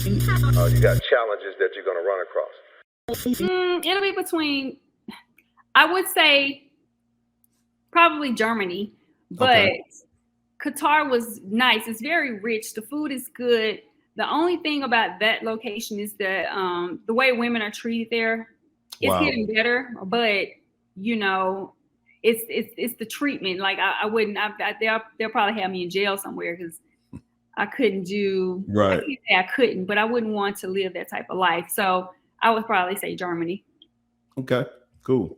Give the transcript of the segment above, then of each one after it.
You got challenges that you're going to run across? It'll be between, I would say, probably Germany, but Qatar was nice. It's very rich. The food is good. The only thing about that location is the way women are treated there. It's getting better, but you know, it's the treatment. Like I wouldn't. They'll probably have me in jail somewhere because I couldn't do. Right. I can't say I couldn't, but I wouldn't want to live that type of life. So I would probably say Germany. Okay, cool.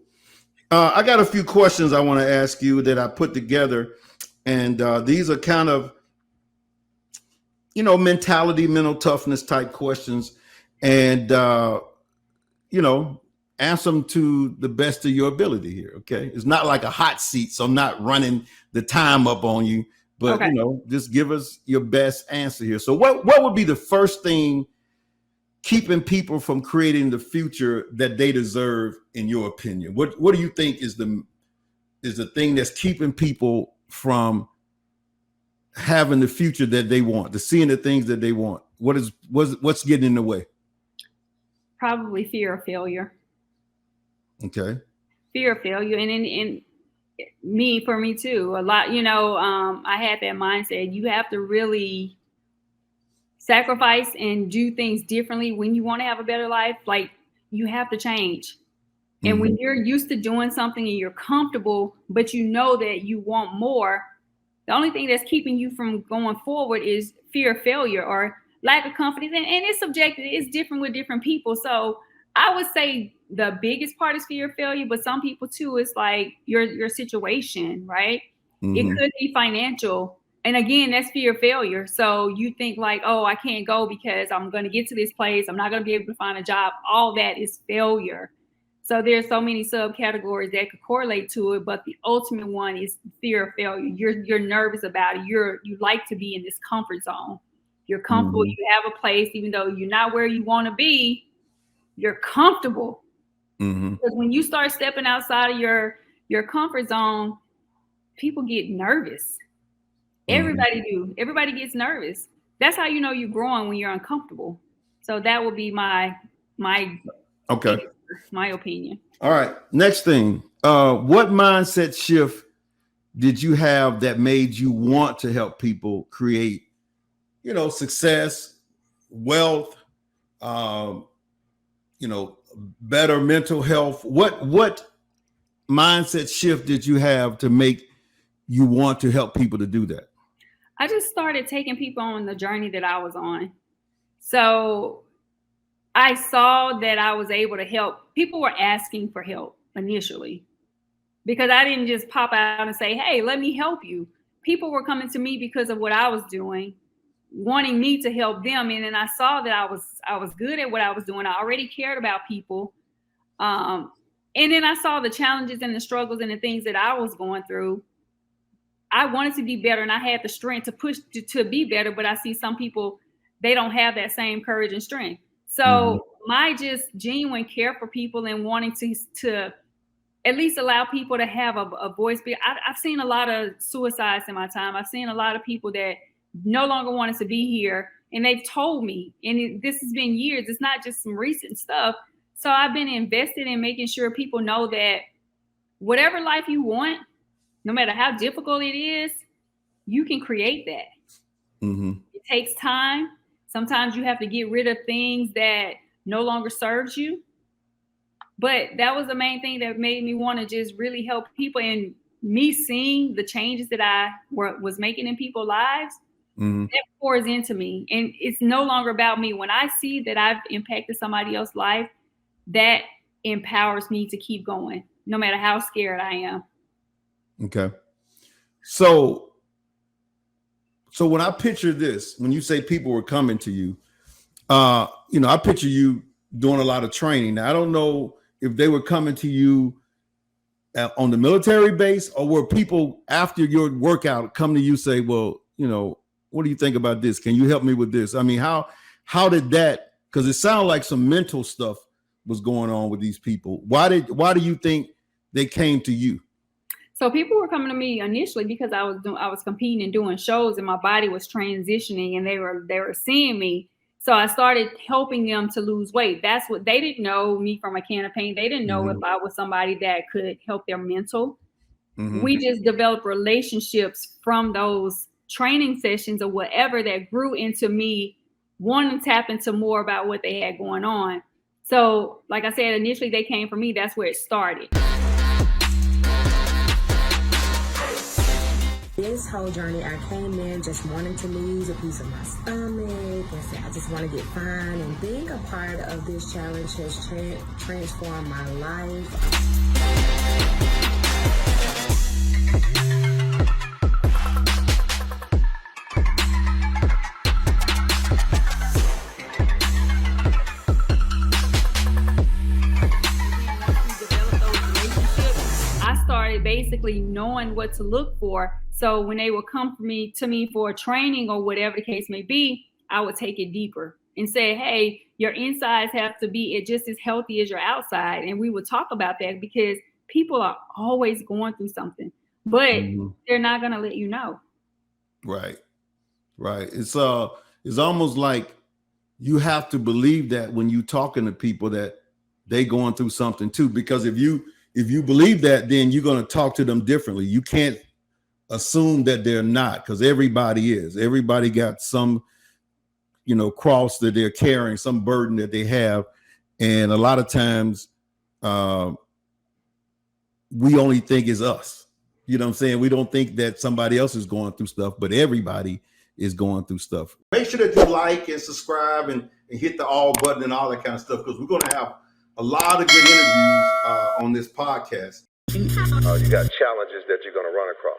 I got a few questions I want to ask you that I put together, and these are kind of, you know, mental toughness type questions, and you know, answer them to the best of your ability here. Okay, it's not like a hot seat, so I'm not running the time up on you, but you know, just give us your best answer here. So, what would be the first thing keeping people from creating the future that they deserve, in your opinion? What do you think is the thing that's keeping people from having the future that they want, to seeing the things that they want? What's getting in the way? Probably fear of failure. Okay. Fear of failure, and for me too. A lot, you know, I had that mindset. You have to really sacrifice and do things differently when you want to have a better life. Like, you have to change. And when you're used to doing something and you're comfortable, but you know that you want more, the only thing that's keeping you from going forward is fear of failure or lack of confidence. And it's subjective. It's different with different people. So I would say the biggest part is fear of failure, but some people too, it's like your situation, right? It could be financial. And again, that's fear of failure. So you think like, oh, I can't go because I'm going to get to this place. I'm not going to be able to find a job. All that is failure. So there's so many subcategories that could correlate to it. But the ultimate one is fear of failure. You're nervous about it. You like to be in this comfort zone. You're comfortable. You have a place, even though you're not where you want to be, you're comfortable. Because when you start stepping outside of your comfort zone, people get nervous. Everybody do. Everybody gets nervous. That's how you know you're growing, when you're uncomfortable. So that would be my opinion. All right. Next thing. What mindset shift did you have that made you want to help people create, you know, success, wealth, you know, better mental health? What mindset shift did you have to make you want to help people to do that? I just started taking people on the journey that I was on. So I saw that I was able to help. People were asking for help initially because I didn't just pop out and say, hey, let me help you. People were coming to me because of what I was doing, wanting me to help them. And then I saw that I was good at what I was doing. I already cared about people. And then I saw the challenges and the struggles and the things that I was going through. I wanted to be better, and I had the strength to push to be better. But I see some people, they don't have that same courage and strength. So my just genuine care for people and wanting to at least allow people to have a voice. I've seen a lot of suicides in my time. I've seen a lot of people that no longer wanted to be here, and they've told me, and this has been years. It's not just some recent stuff. So I've been invested in making sure people know that whatever life you want, no matter how difficult it is, you can create that. It takes time. Sometimes you have to get rid of things that no longer serves you. But that was the main thing that made me want to just really help people, and me seeing the changes that I was making in people's lives, that pours into me. And it's no longer about me. When I see that I've impacted somebody else's life, that empowers me to keep going, no matter how scared I am. Okay. So when I picture this, when you say people were coming to you, you know, I picture you doing a lot of training. Now, I don't know if they were coming to you on the military base, or were people after your workout come to you say, well, you know, what do you think about this? Can you help me with this? I mean, how did that, because it sounded like some mental stuff was going on with these people. Why do you think they came to you? So people were coming to me initially because I was competing and doing shows, and my body was transitioning, and they were seeing me, So I started helping them to lose weight. That's what they didn't know me from a can of paint. They didn't know if I was somebody that could help their mental. We just developed relationships from those training sessions or whatever that grew into me wanting to tap into more about what they had going on. So, like I said, initially they came from me. That's where it started. This whole journey, I came in just wanting to lose a piece of my stomach and say, I just want to get fine. And being a part of this challenge has transformed my life. Basically knowing what to look for. So when they would come to me for training or whatever the case may be, I would take it deeper and say, hey, your insides have to be just as healthy as your outside. And we would talk about that because people are always going through something, but they're not going to let you know. Right. It's almost like you have to believe that when you talking to people that they going through something too, because if you believe that, then you're going to talk to them differently. You can't assume that they're not, because everybody is. Everybody got some, cross that they're carrying, some burden that they have. And a lot of times we only think it's us. You know what I'm saying? We don't think that somebody else is going through stuff, but everybody is going through stuff. Make sure that you like and subscribe and hit the all button and all that kind of stuff, because we're going to have a lot of good interviews on this podcast. You got challenges that you're going to run across.